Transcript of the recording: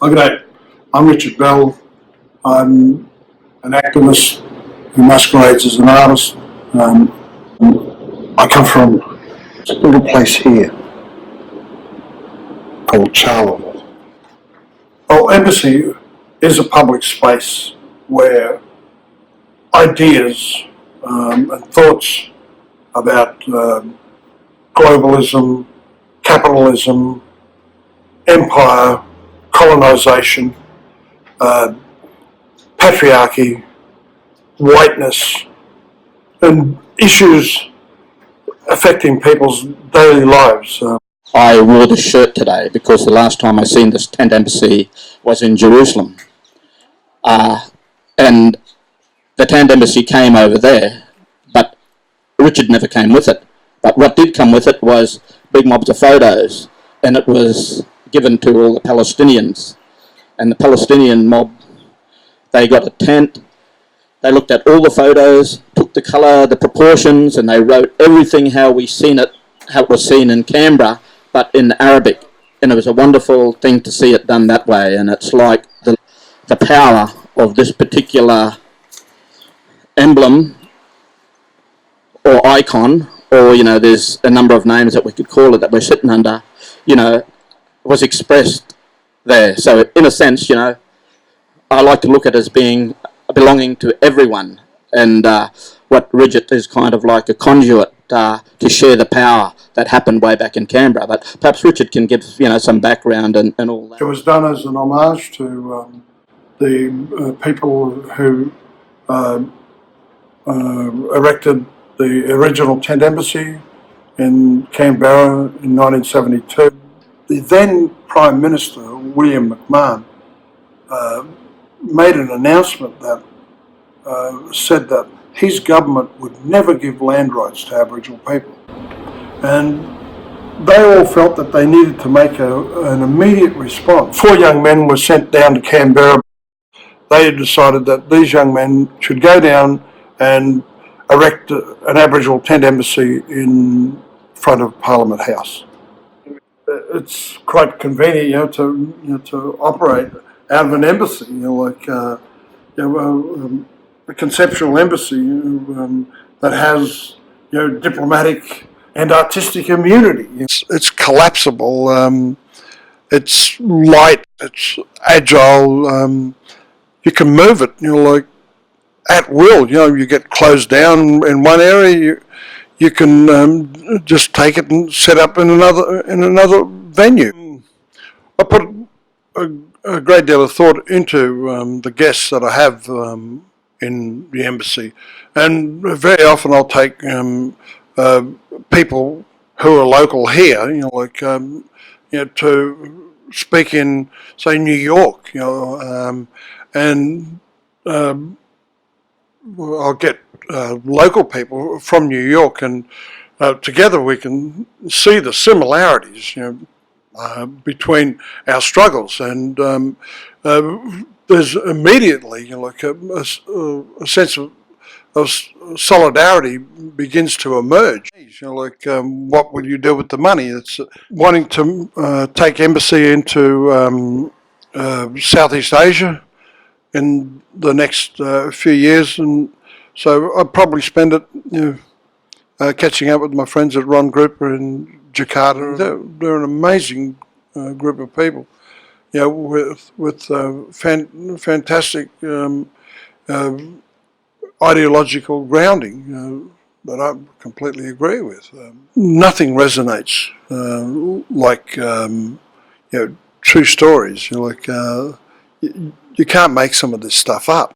Okay, I'm Richard Bell. I'm an activist who masquerades as an artist. I come from a little place here called Charleville. Well, Embassy is a public space where ideas and thoughts about globalism, capitalism, empire, colonisation, patriarchy, whiteness, and issues affecting people's daily lives. I wore this shirt today because the last time I seen this tent embassy was in Jerusalem. And the tent embassy came over there, but Richard never came with it. But what did come with it was big mobs of photos, and it was given to all the Palestinians. And the Palestinian mob, they got a tent, they looked at all the photos, took the colour, the proportions, and they wrote everything how we seen it, how it was seen in Canberra, but in Arabic. And it was a wonderful thing to see it done that way. And it's like the power of this particular emblem or icon, or, there's a number of names that we could call it that we're sitting under, was expressed there. So in a sense, I like to look at it as being belonging to everyone. And what Richard is kind of like a conduit to share the power that happened way back in Canberra. But perhaps Richard can give, some background and all that. It was done as an homage to the people who erected the original tent embassy in Canberra in 1972. The then Prime Minister, William McMahon, made an announcement that said that his government would never give land rights to Aboriginal people. And they all felt that they needed to make an immediate response. 4 young men were sent down to Canberra. They decided that these young men should go down and erect an Aboriginal tent embassy in front of Parliament House. It's quite convenient, to operate out of an embassy, a conceptual embassy that has, diplomatic and artistic immunity. It's collapsible. It's light. It's agile. You can move it, at will. You get closed down in one area. You can just take it and set up in another venue. I put a great deal of thought into the guests that I have in the embassy, and very often I'll take people who are local here, to speak in, say, New York, and I'll get local people from New York, and together we can see the similarities, between our struggles, and there's immediately, a sense of solidarity begins to emerge. What will you do with the money? It's wanting to take embassy into Southeast Asia in the next few years, and so I'll probably spend it, catching up with my friends at Ron Grouper in Jakarta. They're an amazing group of people, with fantastic ideological grounding that I completely agree with. Nothing resonates like true stories. You can't make some of this stuff up.